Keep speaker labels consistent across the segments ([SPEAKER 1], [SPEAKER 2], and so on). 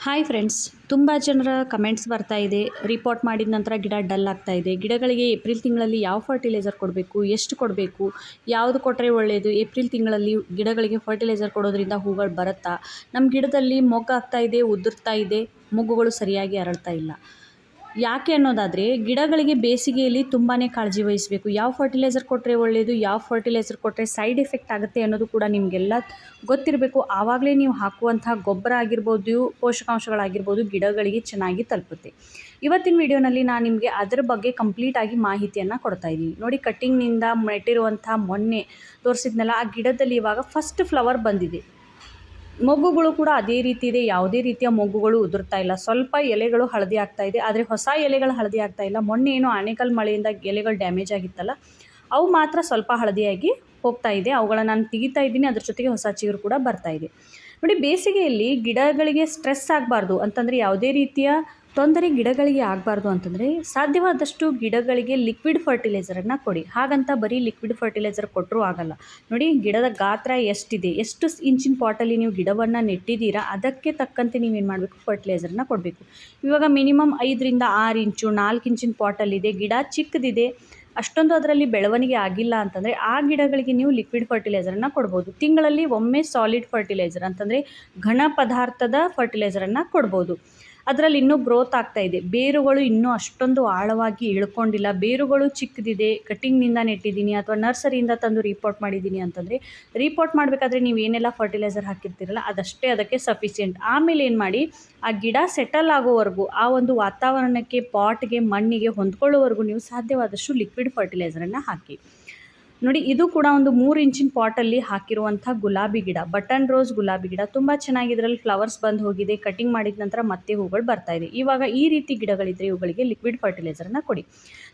[SPEAKER 1] Hi friends, ತುಂಬ ಜನರ comments ಬರ್ತಾ ಇದೆ. ರಿಪೋರ್ಟ್ ಮಾಡಿದ ನಂತರ ಗಿಡ ಡಲ್ ಆಗ್ತಾ ಇದೆ. ಗಿಡಗಳಿಗೆ ಏಪ್ರಿಲ್ ತಿಂಗಳಲ್ಲಿ ಯಾವ ಫರ್ಟಿಲೈಸರ್ ಕೊಡಬೇಕು, ಎಷ್ಟು ಕೊಡಬೇಕು, ಯಾವುದು ಕೊಟ್ಟರೆ ಒಳ್ಳೆಯದು, ಏಪ್ರಿಲ್ ತಿಂಗಳಲ್ಲಿ ಗಿಡಗಳಿಗೆ ಫರ್ಟಿಲೈಸರ್ ಕೊಡೋದ್ರಿಂದ ಹೂಗಳು ಬರುತ್ತಾ, ನಮ್ಮ ಗಿಡದಲ್ಲಿ ಮೊಗ್ಗಾಗ್ತಾ ಇದೆ, ಉದುರ್ತಾ ಇದೆ, ಮೊಗ್ಗುಗಳು ಸರಿಯಾಗಿ ಅರಳ್ತಾ ಇಲ್ಲ, ಯಾಕೆ ಅನ್ನೋದಾದರೆ ಗಿಡಗಳಿಗೆ ಬೇಸಿಗೆಯಲ್ಲಿ ತುಂಬಾ ಕಾಳಜಿ ವಹಿಸಬೇಕು. ಯಾವ ಫರ್ಟಿಲೈಸರ್ ಕೊಟ್ಟರೆ ಒಳ್ಳೆಯದು, ಯಾವ ಫರ್ಟಿಲೈಸರ್ ಕೊಟ್ಟರೆ ಸೈಡ್ ಎಫೆಕ್ಟ್ ಆಗುತ್ತೆ ಅನ್ನೋದು ಕೂಡ ನಿಮಗೆಲ್ಲ ಗೊತ್ತಿರಬೇಕು. ಆವಾಗಲೇ ನೀವು ಹಾಕುವಂಥ ಗೊಬ್ಬರ ಆಗಿರ್ಬೋದು, ಪೋಷಕಾಂಶಗಳಾಗಿರ್ಬೋದು ಗಿಡಗಳಿಗೆ ಚೆನ್ನಾಗಿ ತಲುಪುತ್ತೆ. ಇವತ್ತಿನ ವಿಡಿಯೋನಲ್ಲಿ ನಾನು ನಿಮಗೆ ಅದರ ಬಗ್ಗೆ ಕಂಪ್ಲೀಟಾಗಿ ಮಾಹಿತಿಯನ್ನು ಕೊಡ್ತಾ ಇದ್ದೀನಿ. ನೋಡಿ, ಕಟ್ಟಿಂಗ್ನಿಂದ ನೆಟ್ಟಿರುವಂಥ ಮೊನ್ನೆ ತೋರಿಸಿದ್ನಲ್ಲ, ಆ ಗಿಡದಲ್ಲಿ ಇವಾಗ ಫಸ್ಟ್ ಫ್ಲವರ್ ಬಂದಿದೆ. ಮೊಗ್ಗುಗಳು ಕೂಡ ಅದೇ ರೀತಿ ಇದೆ. ಯಾವುದೇ ರೀತಿಯ ಮೊಗ್ಗುಗಳು ಉದುರ್ತಾ ಇಲ್ಲ. ಸ್ವಲ್ಪ ಎಲೆಗಳು ಹಳದಿ ಆಗ್ತಾ ಇದೆ, ಆದರೆ ಹೊಸ ಎಲೆಗಳು ಹಳದಿ ಆಗ್ತಾ ಇಲ್ಲ. ಮೊನ್ನೆ ಏನೋ ಆನೆಕಲ್ ಮಳೆಯಿಂದ ಎಲೆಗಳು ಡ್ಯಾಮೇಜ್ ಆಗಿತ್ತಲ್ಲ, ಅವು ಮಾತ್ರ ಸ್ವಲ್ಪ ಹಳದಿಯಾಗಿ ಹೋಗ್ತಾ ಇದೆ. ಅವುಗಳನ್ನ ನಾನು ತೆಗಿತಾ ಇದ್ದೀನಿ, ಅದ್ರ ಜೊತೆಗೆ ಹೊಸ ಚಿಗುರು ಕೂಡ ಬರ್ತಾ ಇದೆ. ನೋಡಿ, ಬೇಸಿಗೆಯಲ್ಲಿ ಗಿಡಗಳಿಗೆ ಸ್ಟ್ರೆಸ್ ಆಗಬಾರ್ದು ಅಂತಂದರೆ, ಯಾವುದೇ ರೀತಿಯ ತೊಂದರೆ ಗಿಡಗಳಿಗೆ ಆಗಬಾರ್ದು ಅಂತಂದರೆ ಸಾಧ್ಯವಾದಷ್ಟು ಗಿಡಗಳಿಗೆ ಲಿಕ್ವಿಡ್ ಫರ್ಟಿಲೈಸರನ್ನು ಕೊಡಿ. ಹಾಗಂತ ಬರೀ ಲಿಕ್ವಿಡ್ ಫರ್ಟಿಲೈಸರ್ ಕೊಟ್ಟರೂ ಆಗಲ್ಲ. ನೋಡಿ, ಗಿಡದ ಗಾತ್ರ ಎಷ್ಟಿದೆ, ಎಷ್ಟು ಇಂಚಿನ ಪಾಟಲ್ಲಿ ನೀವು ಗಿಡವನ್ನು ನೆಟ್ಟಿದ್ದೀರಾ, ಅದಕ್ಕೆ ತಕ್ಕಂತೆ ನೀವೇನು ಮಾಡಬೇಕು, ಫರ್ಟಿಲೈಸರನ್ನು ಕೊಡಬೇಕು. ಇವಾಗ ಮಿನಿಮಮ್ 5ರಿಂದ 6 ಇಂಚು 4 ಇಂಚಿನ ಪಾಟಲ್ಲಿದೆ, ಗಿಡ ಚಿಕ್ಕದಿದೆ, ಅಷ್ಟೊಂದು ಅದರಲ್ಲಿ ಬೆಳವಣಿಗೆ ಆಗಿಲ್ಲ ಅಂತಂದರೆ ಆ ಗಿಡಗಳಿಗೆ ನೀವು ಲಿಕ್ವಿಡ್ ಫರ್ಟಿಲೈಸರನ್ನು ಕೊಡ್ಬೋದು. ತಿಂಗಳಲ್ಲಿ ಒಮ್ಮೆ ಸಾಲಿಡ್ ಫರ್ಟಿಲೈಸರ್ ಅಂತಂದರೆ ಘನ ಪದಾರ್ಥದ ಫರ್ಟಿಲೈಸರನ್ನು ಕೊಡ್ಬೋದು. ಅದರಲ್ಲಿ ಇನ್ನೂ ಗ್ರೋತ್ ಆಗ್ತಾ ಇದೆ, ಬೇರುಗಳು ಇನ್ನೂ ಅಷ್ಟೊಂದು ಆಳವಾಗಿ ಇಳ್ಕೊಂಡಿಲ್ಲ, ಬೇರುಗಳು ಚಿಕ್ಕದಿದೆ, ಕಟ್ಟಿಂಗ್ನಿಂದ ನೆಟ್ಟಿದ್ದೀನಿ ಅಥವಾ ನರ್ಸರಿಯಿಂದ ತಂದು ರಿಪೋರ್ಟ್ ಮಾಡಿದ್ದೀನಿ ಅಂತಂದರೆ, ರಿಪೋರ್ಟ್ ಮಾಡಬೇಕಾದ್ರೆ ನೀವು ಏನೆಲ್ಲ ಫರ್ಟಿಲೈಸರ್ ಹಾಕಿರ್ತೀರಲ್ಲ ಅದಷ್ಟೇ ಅದಕ್ಕೆ ಸಫಿಷಿಯೆಂಟ್. ಆಮೇಲೆ ಏನು ಮಾಡಿ, ಆ ಗಿಡ ಸೆಟಲ್ ಆಗೋವರೆಗೂ, ಆ ಒಂದು ವಾತಾವರಣಕ್ಕೆ, ಪಾಟ್ಗೆ, ಮಣ್ಣಿಗೆ ಹೊಂದ್ಕೊಳ್ಳೋವರೆಗೂ ನೀವು ಸಾಧ್ಯವಾದಷ್ಟು ಲಿಕ್ವಿಡ್ ಫರ್ಟಿಲೈಸರನ್ನು ಹಾಕಿ. ನೋಡಿ, ಇದು ಕೂಡ ಒಂದು 3 ಇಂಚಿನ ಪಾಟಲ್ಲಿ ಹಾಕಿರುವಂಥ ಗುಲಾಬಿ ಗಿಡ, ಬಟನ್ ರೋಸ್ ಗುಲಾಬಿ ಗಿಡ. ತುಂಬ ಚೆನ್ನಾಗಿ ಇದರಲ್ಲಿ ಫ್ಲವರ್ಸ್ ಬಂದು ಹೋಗಿದೆ. ಕಟಿಂಗ್ ಮಾಡಿದ ನಂತರ ಮತ್ತೆ ಹೂಗಳು ಬರ್ತಾ ಇದೆ. ಇವಾಗ ಈ ರೀತಿ ಗಿಡಗಳಿದ್ದರೆ ಇವುಗಳಿಗೆ ಲಿಕ್ವಿಡ್ ಫರ್ಟಿಲೈಸರನ್ನು ಕೊಡಿ.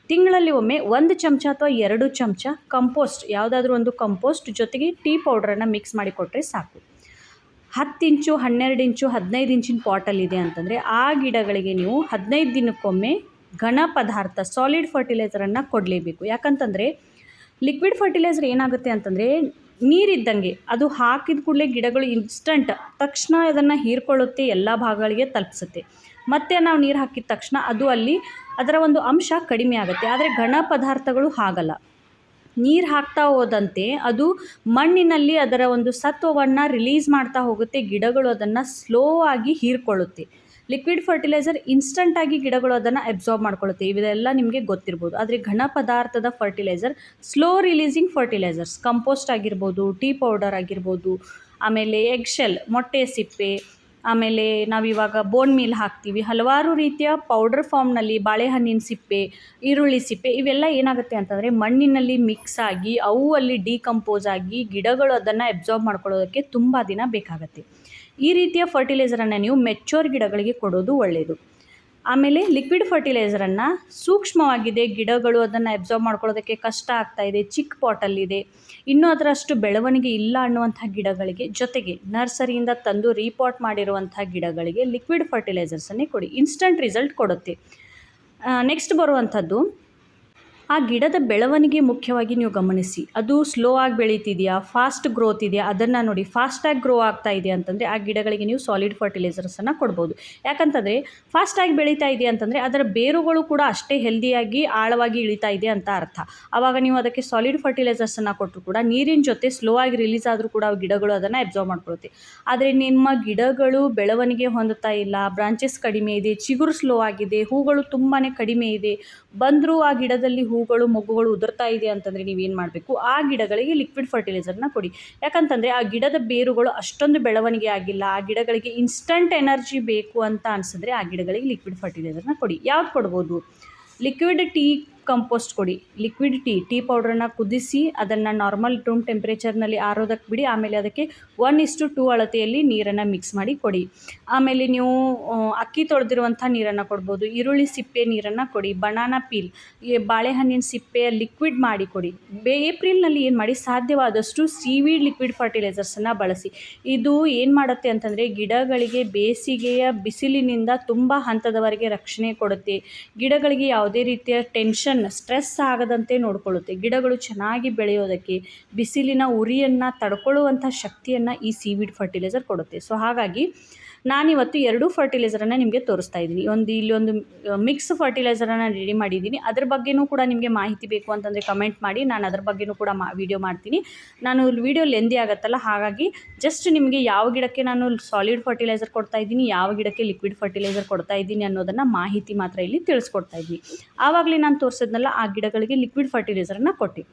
[SPEAKER 1] ತಿಂಗಳಲ್ಲಿ ಒಮ್ಮೆ 1 ಚಮಚ ಅಥವಾ 2 ಚಮಚ ಕಂಪೋಸ್ಟ್, ಯಾವುದಾದ್ರೂ ಒಂದು ಕಂಪೋಸ್ಟ್ ಜೊತೆಗೆ ಟೀ ಪೌಡ್ರನ್ನು ಮಿಕ್ಸ್ ಮಾಡಿ ಕೊಟ್ಟರೆ ಸಾಕು. 10 ಇಂಚು 12 ಇಂಚು 15 ಇಂಚಿನ ಪಾಟಲ್ಲಿದೆ ಅಂತಂದರೆ ಆ ಗಿಡಗಳಿಗೆ ನೀವು 15 ದಿನಕ್ಕೊಮ್ಮೆ ಘನ ಪದಾರ್ಥ ಸಾಲಿಡ್ ಫರ್ಟಿಲೈಸರನ್ನು ಕೊಡಲೇಬೇಕು. ಯಾಕಂತಂದರೆ ಲಿಕ್ವಿಡ್ ಫರ್ಟಿಲೈಸರ್ ಏನಾಗುತ್ತೆ ಅಂತಂದರೆ, ನೀರಿದ್ದಂಗೆ ಅದು ಹಾಕಿದ ಕೂಡಲೇ ಗಿಡಗಳು ಇನ್ಸ್ಟಂಟ್ ತಕ್ಷಣ ಅದನ್ನು ಹೀರ್ಕೊಳ್ಳುತ್ತೆ, ಎಲ್ಲ ಭಾಗಗಳಿಗೆ ತಲುಪಿಸುತ್ತೆ. ಮತ್ತು ನಾವು ನೀರು ಹಾಕಿದ ತಕ್ಷಣ ಅದು ಅಲ್ಲಿ ಅದರ ಒಂದು ಅಂಶ ಕಡಿಮೆ ಆಗುತ್ತೆ. ಆದರೆ ಘನ ಪದಾರ್ಥಗಳು ಹಾಗಲ್ಲ. ನೀರು ಹಾಕ್ತಾ ಹೋದಂತೆ ಅದು ಮಣ್ಣಿನಲ್ಲಿ ಅದರ ಒಂದು ಸತ್ವವನ್ನು ರಿಲೀಸ್ ಮಾಡ್ತಾ ಹೋಗುತ್ತೆ, ಗಿಡಗಳು ಅದನ್ನು ಸ್ಲೋ ಆಗಿ ಹೀರ್ಕೊಳ್ಳುತ್ತೆ. ಲಿಕ್ವಿಡ್ ಫರ್ಟಿಲೈಸರ್ ಇನ್ಸ್ಟಂಟಾಗಿ ಗಿಡಗಳು ಅದನ್ನು ಅಬ್ಸಾರ್ಬ್ ಮಾಡ್ಕೊಳ್ಳುತ್ತೆ, ಇವೆಲ್ಲ ನಿಮಗೆ ಗೊತ್ತಿರ್ಬೋದು. ಆದರೆ ಘನ ಪದಾರ್ಥದ fertiliser slow releasing fertilisers, compost ಆಗಿರ್ಬೋದು, ಟೀ ಪೌಡರ್ ಆಗಿರ್ಬೋದು, ಆಮೇಲೆ ಎಗ್ಶೆಲ್, ಮೊಟ್ಟೆ ಸಿಪ್ಪೆ, ಆಮೇಲೆ ನಾವಿವಾಗ ಬೋನ್ ಮೀಲ್ ಹಾಕ್ತೀವಿ, ಹಲವಾರು ರೀತಿಯ ಪೌಡರ್ ಫಾರ್ಮ್ನಲ್ಲಿ ಬಾಳೆಹಣ್ಣಿನ ಸಿಪ್ಪೆ, ಈರುಳ್ಳಿ ಸಿಪ್ಪೆ, ಇವೆಲ್ಲ ಏನಾಗುತ್ತೆ ಅಂತಂದರೆ ಮಣ್ಣಿನಲ್ಲಿ ಮಿಕ್ಸ್ ಆಗಿ ಅವು ಅಲ್ಲಿ ಡಿಕಂಪೋಸ್ ಆಗಿ ಗಿಡಗಳು ಅದನ್ನು ಅಬ್ಸಾರ್ಬ್ ಮಾಡ್ಕೊಳ್ಳೋದಕ್ಕೆ ತುಂಬ ದಿನ ಬೇಕಾಗುತ್ತೆ. ಈ ರೀತಿಯ ಫರ್ಟಿಲೈಸರನ್ನು ನೀವು ಮೆಚ್ಯೂರ್ ಗಿಡಗಳಿಗೆ ಕೊಡೋದು ಒಳ್ಳೆಯದು. ಆಮೇಲೆ ಲಿಕ್ವಿಡ್ ಫರ್ಟಿಲೈಸರನ್ನು ಸೂಕ್ಷ್ಮವಾಗಿದೆ, ಗಿಡಗಳು ಅದನ್ನು ಅಬ್ಸಾರ್ಬ್ ಮಾಡ್ಕೊಳ್ಳೋದಕ್ಕೆ ಕಷ್ಟ ಆಗ್ತಾ ಇದೆ, ಚಿಕ್ಕ ಪಾಟಲ್ಲಿದೆ, ಇನ್ನೂ ಅದರಷ್ಟು ಬೆಳವಣಿಗೆ ಇಲ್ಲ ಅನ್ನುವಂಥ ಗಿಡಗಳಿಗೆ, ಜೊತೆಗೆ ನರ್ಸರಿಯಿಂದ ತಂದು ರೀಪಾಟ್ ಮಾಡಿರುವಂಥ ಗಿಡಗಳಿಗೆ ಲಿಕ್ವಿಡ್ ಫರ್ಟಿಲೈಸರ್ಸನ್ನೇ ಕೊಡಿ. ಇನ್ಸ್ಟಂಟ್ ರಿಸಲ್ಟ್ ಕೊಡುತ್ತೆ. ನೆಕ್ಸ್ಟ್ ಬರುವಂಥದ್ದು, ಆ ಗಿಡದ ಬೆಳವಣಿಗೆ ಮುಖ್ಯವಾಗಿ ನೀವು ಗಮನಿಸಿ. ಅದು ಸ್ಲೋ ಆಗಿ ಬೆಳೀತಿದೆಯಾ, ಫಾಸ್ಟ್ ಗ್ರೋತ್ ಇದೆಯಾ, ಅದನ್ನು ನೋಡಿ. ಫಾಸ್ಟಾಗಿ ಗ್ರೋ ಆಗ್ತಾ ಇದೆ ಅಂತಂದರೆ ಆ ಗಿಡಗಳಿಗೆ ನೀವು ಸಾಲಿಡ್ ಫರ್ಟಿಲೈಸರ್ಸನ್ನು ಕೊಡ್ಬೋದು. ಯಾಕಂತಂದರೆ ಫಾಸ್ಟಾಗಿ ಬೆಳೀತಾ ಇದೆ ಅಂತಂದರೆ ಅದರ ಬೇರುಗಳು ಕೂಡ ಅಷ್ಟೇ ಹೆಲ್ದಿಯಾಗಿ ಆಳವಾಗಿ ಇಳಿತಾ ಇದೆ ಅಂತ ಅರ್ಥ. ಆವಾಗ ನೀವು ಅದಕ್ಕೆ ಸಾಲಿಡ್ ಫರ್ಟಿಲೈಸರ್ಸನ್ನು ಕೊಟ್ಟರು ಕೂಡ ನೀರಿನ ಜೊತೆ ಸ್ಲೋ ಆಗಿ ರಿಲೀಸ್ ಆದರೂ ಕೂಡ ಗಿಡಗಳು ಅದನ್ನು ಅಬ್ಸಾರ್ಬ್ ಮಾಡ್ಕೊಳುತ್ತೆ. ಆದರೆ ನಿಮ್ಮ ಗಿಡಗಳು ಬೆಳವಣಿಗೆ ಹೊಂದುತ್ತಾ ಇಲ್ಲ, ಬ್ರಾಂಚಸ್ ಕಡಿಮೆ ಇದೆ, ಚಿಗುರು ಸ್ಲೋ ಆಗಿದೆ, ಹೂಗಳು ತುಂಬಾ ಕಡಿಮೆ ಇದೆ, ಬಂದರೂ ಆ ಗಿಡದಲ್ಲಿ ಹೂಗಳು ಮೊಗ್ಗುಗಳು ಉದುರ್ತಾ ಇದೆ ಅಂತಂದರೆ ನೀವೇನು ಮಾಡಬೇಕು, ಆ ಗಿಡಗಳಿಗೆ ಲಿಕ್ವಿಡ್ ಫರ್ಟಿಲೈಸರ್ನ ಕೊಡಿ. ಯಾಕಂತಂದರೆ ಆ ಗಿಡದ ಬೇರುಗಳು ಅಷ್ಟೊಂದು ಬೆಳವಣಿಗೆ ಆಗಿಲ್ಲ, ಆ ಗಿಡಗಳಿಗೆ ಇನ್ಸ್ಟಂಟ್ ಎನರ್ಜಿ ಬೇಕು ಅಂತ ಅನಿಸಿದ್ರೆ ಆ ಗಿಡಗಳಿಗೆ ಲಿಕ್ವಿಡ್ ಫರ್ಟಿಲೈಸರ್ನ ಕೊಡಿ. ಯಾವ್ದು ಕೊಡ್ಬೋದು? ಲಿಕ್ವಿಡ್ ಟೀ ಕಂಪೋಸ್ಟ್ ಕೊಡಿ. ಲಿಕ್ವಿಡ್ ಟೀ ಪೌಡ್ರನ್ನು ಕುದಿಸಿ ಅದನ್ನು ನಾರ್ಮಲ್ ರೂಮ್ ಟೆಂಪ್ರೇಚರ್ನಲ್ಲಿ ಆರೋದಕ್ಕೆ ಬಿಡಿ. ಆಮೇಲೆ ಅದಕ್ಕೆ 1:2 ಅಳತೆಯಲ್ಲಿ ನೀರನ್ನು ಮಿಕ್ಸ್ ಮಾಡಿ ಕೊಡಿ. ಆಮೇಲೆ ನೀವು ಅಕ್ಕಿ ತೊಳೆದಿರುವಂಥ ನೀರನ್ನು ಕೊಡ್ಬೋದು, ಈರುಳ್ಳಿ ಸಿಪ್ಪೆ ನೀರನ್ನು ಕೊಡಿ, ಬನಾನಾ ಪೀಲ್, ಬಾಳೆಹಣ್ಣಿನ ಸಿಪ್ಪೆಯ ಲಿಕ್ವಿಡ್ ಮಾಡಿ ಕೊಡಿ. ಏಪ್ರಿಲ್ನಲ್ಲಿ ಏನು ಮಾಡಿ, ಸಾಧ್ಯವಾದಷ್ಟು ಸೀವೀಡ್ ಲಿಕ್ವಿಡ್ ಫರ್ಟಿಲೈಸರ್ಸನ್ನು ಬಳಸಿ. ಇದು ಏನು ಮಾಡುತ್ತೆ ಅಂತಂದರೆ ಗಿಡಗಳಿಗೆ ಬೇಸಿಗೆಯ ಬಿಸಿಲಿನಿಂದ ತುಂಬ ಹಂತದವರೆಗೆ ರಕ್ಷಣೆ ಕೊಡುತ್ತೆ, ಗಿಡಗಳಿಗೆ ಯಾವುದೇ ರೀತಿಯ ಟೆನ್ಷನ್ ಸ್ಟ್ರೆಸ್ ಆಗದಂತೆ ನೋಡಿಕೊಳ್ಳುತ್ತೆ, ಗಿಡಗಳು ಚೆನ್ನಾಗಿ ಬೆಳೆಯೋದಕ್ಕೆ ಬಿಸಿಲಿನ ಉರಿಯನ್ನು ತಡ್ಕೊಳ್ಳುವಂಥ ಶಕ್ತಿಯನ್ನು ಈ ಸೀವೀಡ್ ಫರ್ಟಿಲೈಸರ್ ಕೊಡುತ್ತೆ. ಸೊ ಹಾಗಾಗಿ ನಾನಿವತ್ತು 2 ಫರ್ಟಿಲೈಸರನ್ನು ನಿಮಗೆ ತೋರಿಸ್ತಾ ಇದ್ದೀನಿ. ಇಲ್ಲೊಂದು ಮಿಕ್ಸ್ ಫರ್ಟಿಲೈಸರನ್ನು ರೆಡಿ ಮಾಡಿದ್ದೀನಿ. ಅದ್ರ ಬಗ್ಗೆನೂ ಕೂಡ ನಿಮಗೆ ಮಾಹಿತಿ ಬೇಕು ಅಂತಂದರೆ ಕಮೆಂಟ್ ಮಾಡಿ, ನಾನು ಅದ್ರ ಬಗ್ಗೆನೂ ಕೂಡ ವಿಡಿಯೋ ಮಾಡ್ತೀನಿ. ನಾನು ವಿಡಿಯೋ ಲೆಂದಿ ಆಗುತ್ತಲ್ಲ, ಹಾಗಾಗಿ ಜಸ್ಟ್ ನಿಮಗೆ ಯಾವ ಗಿಡಕ್ಕೆ ನಾನು ಸಾಲಿಡ್ ಫರ್ಟಿಲೈಸರ್ ಕೊಡ್ತಾ ಇದ್ದೀನಿ, ಯಾವ ಗಿಡಕ್ಕೆ ಲಿಕ್ವಿಡ್ ಫರ್ಟಿಲೈಸರ್ ಕೊಡ್ತಾ ಇದ್ದೀನಿ ಅನ್ನೋದನ್ನು ಮಾಹಿತಿ ಮಾತ್ರ ಇಲ್ಲಿ ತಿಳಿಸ್ಕೊಡ್ತಾ ಇದ್ದೀನಿ. ಆವಾಗಲೇ ನಾನು ತೋರಿಸಿದ್ನಲ್ಲ, ಆ ಗಿಡಗಳಿಗೆ ಲಿಕ್ವಿಡ್ ಫರ್ಟಿಲೈಸರನ್ನು ಕೊಟ್ಟು.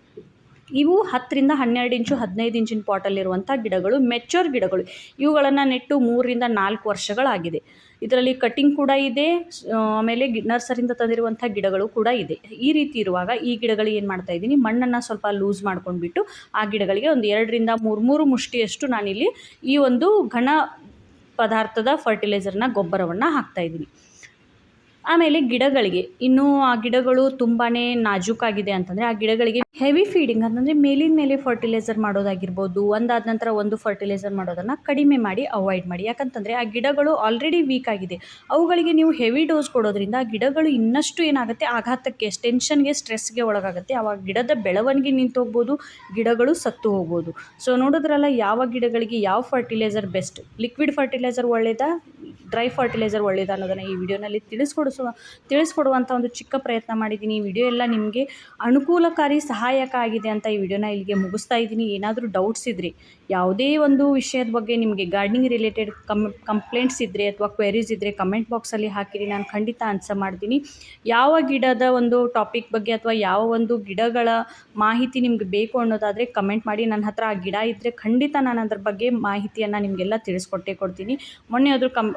[SPEAKER 1] ಇವು 10ರಿಂದ 12 ಇಂಚು 15 ಇಂಚಿನ ಪಾಟಲ್ಲಿರುವಂಥ ಗಿಡಗಳು, ಮೆಚ್ಯೂರ್ ಗಿಡಗಳು. ಇವುಗಳನ್ನು ನೆಟ್ಟು 3ರಿಂದ 4 ವರ್ಷಗಳಾಗಿದೆ. ಇದರಲ್ಲಿ ಕಟಿಂಗ್ ಕೂಡ ಇದೆ, ಆಮೇಲೆ ನರ್ಸರಿಯಿಂದ ತಂದಿರುವಂಥ ಗಿಡಗಳು ಕೂಡ ಇದೆ. ಈ ರೀತಿ ಇರುವಾಗ ಈ ಗಿಡಗಳಿಗೆ ಏನು ಮಾಡ್ತಾ ಇದ್ದೀನಿ, ಮಣ್ಣನ್ನು ಸ್ವಲ್ಪ ಲೂಸ್ ಮಾಡ್ಕೊಂಡ್ಬಿಟ್ಟು ಆ ಗಿಡಗಳಿಗೆ ಒಂದು 2ರಿಂದ 3 ಮುಷ್ಟಿಯಷ್ಟು ನಾನಿಲ್ಲಿ ಈ ಒಂದು ಘನ ಪದಾರ್ಥದ ಫರ್ಟಿಲೈಸರ್ನ ಗೊಬ್ಬರವನ್ನು ಹಾಕ್ತಾಯಿದ್ದೀನಿ. ಆಮೇಲೆ ಗಿಡಗಳಿಗೆ ಇನ್ನೂ ಆ ಗಿಡಗಳು ತುಂಬಾ ನಾಜೂಕಾಗಿದೆ ಅಂತಂದರೆ ಆ ಗಿಡಗಳಿಗೆ ಹೆವಿ ಫೀಡಿಂಗ್ ಅಂತಂದರೆ ಮೇಲಿನ ಮೇಲೆ ಫರ್ಟಿಲೈಸರ್ ಮಾಡೋದಾಗಿರ್ಬೋದು, ಒಂದಾದ ನಂತರ ಒಂದು ಫರ್ಟಿಲೈಸರ್ ಮಾಡೋದನ್ನು ಕಡಿಮೆ ಮಾಡಿ ಅವಾಯ್ಡ್ ಮಾಡಿ. ಯಾಕಂತಂದರೆ ಆ ಗಿಡಗಳು ಆಲ್ರೆಡಿ ವೀಕ್ ಆಗಿದೆ, ಅವುಗಳಿಗೆ ನೀವು ಹೆವಿ ಡೋಸ್ ಕೊಡೋದ್ರಿಂದ ಆ ಗಿಡಗಳು ಇನ್ನಷ್ಟು ಏನಾಗುತ್ತೆ, ಆಘಾತಕ್ಕೆ, ಟೆನ್ಷನ್ಗೆ, ಸ್ಟ್ರೆಸ್ಗೆ ಒಳಗಾಗುತ್ತೆ. ಆವಾಗ ಗಿಡದ ಬೆಳವಣಿಗೆ ನಿಂತು ಹೋಗ್ಬೋದು, ಗಿಡಗಳು ಸತ್ತು ಹೋಗ್ಬೋದು. ಸೊ ನೋಡಿದ್ರಲ್ಲ, ಯಾವ ಗಿಡಗಳಿಗೆ ಯಾವ ಫರ್ಟಿಲೈಸರ್ ಬೆಸ್ಟ್, ಲಿಕ್ವಿಡ್ ಫರ್ಟಿಲೈಸರ್ ಒಳ್ಳೆಯದಾ, ಡ್ರೈ ಫರ್ಟಿಲೈಸರ್ ಒಳ್ಳೆಯದಾ ಅನ್ನೋದನ್ನು ಈ ವಿಡಿಯೋನಲ್ಲಿ ತಿಳಿಸ್ಕೊಡುವಂಥ ಒಂದು ಚಿಕ್ಕ ಪ್ರಯತ್ನ ಮಾಡಿದ್ದೀನಿ. ಈ ವಿಡಿಯೋ ಎಲ್ಲ ನಿಮಗೆ ಅನುಕೂಲಕಾರಿ, ಸಹಾಯಕ ಆಗಿದೆ ಅಂತ ಈ ವಿಡಿಯೋನ ಇಲ್ಲಿಗೆ ಮುಗಿಸ್ತಾ ಇದ್ದೀನಿ. ಏನಾದರೂ ಡೌಟ್ಸ್ ಇದ್ದರೆ, ಯಾವುದೇ ಒಂದು ವಿಷಯದ ಬಗ್ಗೆ ನಿಮಗೆ ಗಾರ್ಡನಿಂಗ್ ರಿಲೇಟೆಡ್ ಕಂಪ್ಲೇಂಟ್ಸ್ ಇದ್ದರೆ ಅಥವಾ ಕ್ವೆರೀಸ್ ಇದ್ದರೆ ಕಮೆಂಟ್ ಬಾಕ್ಸಲ್ಲಿ ಹಾಕಿರಿ, ನಾನು ಖಂಡಿತ ಆನ್ಸರ್ ಮಾಡ್ತೀನಿ. ಯಾವ ಗಿಡದ ಒಂದು ಟಾಪಿಕ್ ಬಗ್ಗೆ ಅಥವಾ ಯಾವ ಒಂದು ಗಿಡಗಳ ಮಾಹಿತಿ ನಿಮಗೆ ಬೇಕು ಅನ್ನೋದಾದರೆ ಕಮೆಂಟ್ ಮಾಡಿ. ನನ್ನ ಹತ್ರ ಆ ಗಿಡ ಇದ್ದರೆ ಖಂಡಿತ ನಾನು ಅದ್ರ ಬಗ್ಗೆ ಮಾಹಿತಿಯನ್ನು ನಿಮಗೆಲ್ಲ ತಿಳಿಸ್ಕೊಟ್ಟೇ ಕೊಡ್ತೀನಿ. ಮೊನ್ನೆ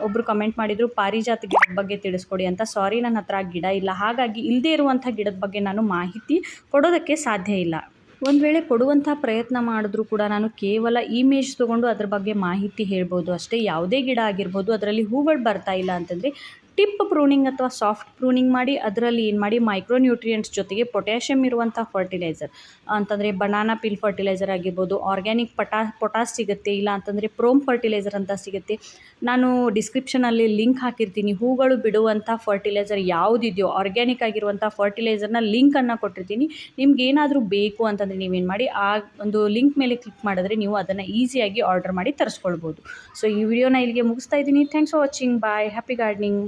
[SPEAKER 1] ಒಬ್ಬರು ಕಮೆಂಟ್ ಮಾಡಿದರು, ಪಾರಿಜಾತ ಗಿಡದ ಬಗ್ಗೆ ತಿಳಿಸ್ಕೊಡಿ ಅಂತ. ಸಾರಿ, ನನ್ನ ಹತ್ರ ಆ ಗಿಡ ಇಲ್ಲ, ಹಾಗಾಗಿ ಇಲ್ಲದೇ ಇರುವಂಥ ಗಿಡದ ಬಗ್ಗೆ ನಾನು ಮಾಹಿತಿ ಕೊಡೋದಕ್ಕೆ ಸಾಧ್ಯ ಇಲ್ಲ. ಒಂದು ವೇಳೆ ಕೊಡುವಂಥ ಪ್ರಯತ್ನ ಮಾಡಿದ್ರೂ ಕೂಡ ನಾನು ಕೇವಲ ಇಮೇಜ್ ತೊಗೊಂಡು ಅದ್ರ ಬಗ್ಗೆ ಮಾಹಿತಿ ಹೇಳ್ಬೋದು ಅಷ್ಟೇ. ಯಾವುದೇ ಗಿಡ ಆಗಿರ್ಬೋದು, ಅದರಲ್ಲಿ ಹೂಗಳು ಬರ್ತಾ ಇಲ್ಲ ಅಂತಂದರೆ ಟಿಪ್ ಪ್ರೂನಿಂಗ್ ಅಥವಾ ಸಾಫ್ಟ್ ಪ್ರೂನಿಂಗ್ ಮಾಡಿ ಅದರಲ್ಲಿ ಏನು ಮಾಡಿ, ಮೈಕ್ರೋ ನ್ಯೂಟ್ರಿಯೆಂಟ್ಸ್ ಜೊತೆಗೆ ಪೊಟ್ಯಾಷಿಯಮ್ ಇರುವಂಥ ಫರ್ಟಿಲೈಸರ್ ಅಂತಂದರೆ ಬನಾನಾ ಪಿಲ್ ಫರ್ಟಿಲೈಸರ್ ಆಗಿರ್ಬೋದು, ಆರ್ಗ್ಯಾನಿಕ್ ಪೊಟಾಸ್ ಸಿಗುತ್ತೆ, ಇಲ್ಲ ಅಂತಂದರೆ ಪ್ರೋಮ್ ಫರ್ಟಿಲೈಸರ್ ಅಂತ ಸಿಗುತ್ತೆ. ನಾನು ಡಿಸ್ಕ್ರಿಪ್ಷನಲ್ಲಿ ಲಿಂಕ್ ಹಾಕಿರ್ತೀನಿ. ಹೂಗಳು ಬಿಡುವಂಥ ಫರ್ಟಿಲೈಸರ್ ಯಾವುದಿದೆಯೋ ಆರ್ಗ್ಯಾನಿಕ್ ಆಗಿರುವಂಥ ಫರ್ಟಿಲೈಸರ್ನ ಲಿಂಕನ್ನು ಕೊಟ್ಟಿರ್ತೀನಿ. ನಿಮ್ಗೆ ಏನಾದರೂ ಬೇಕು ಅಂತಂದರೆ ನೀವೇನು ಮಾಡಿ, ಆ ಒಂದು ಲಿಂಕ್ ಮೇಲೆ ಕ್ಲಿಕ್ ಮಾಡಿದ್ರೆ ನೀವು ಅದನ್ನು ಈಸಿಯಾಗಿ ಆರ್ಡರ್ ಮಾಡಿ ತರಿಸ್ಕೊಳ್ಬೋದು. ಸೊ ಈ ವಿಡಿಯೋನ ಇಲ್ಲಿಗೆ ಮುಗಿಸ್ತಾ ಇದ್ದೀನಿ. Thanks for watching. Bye. Happy gardening.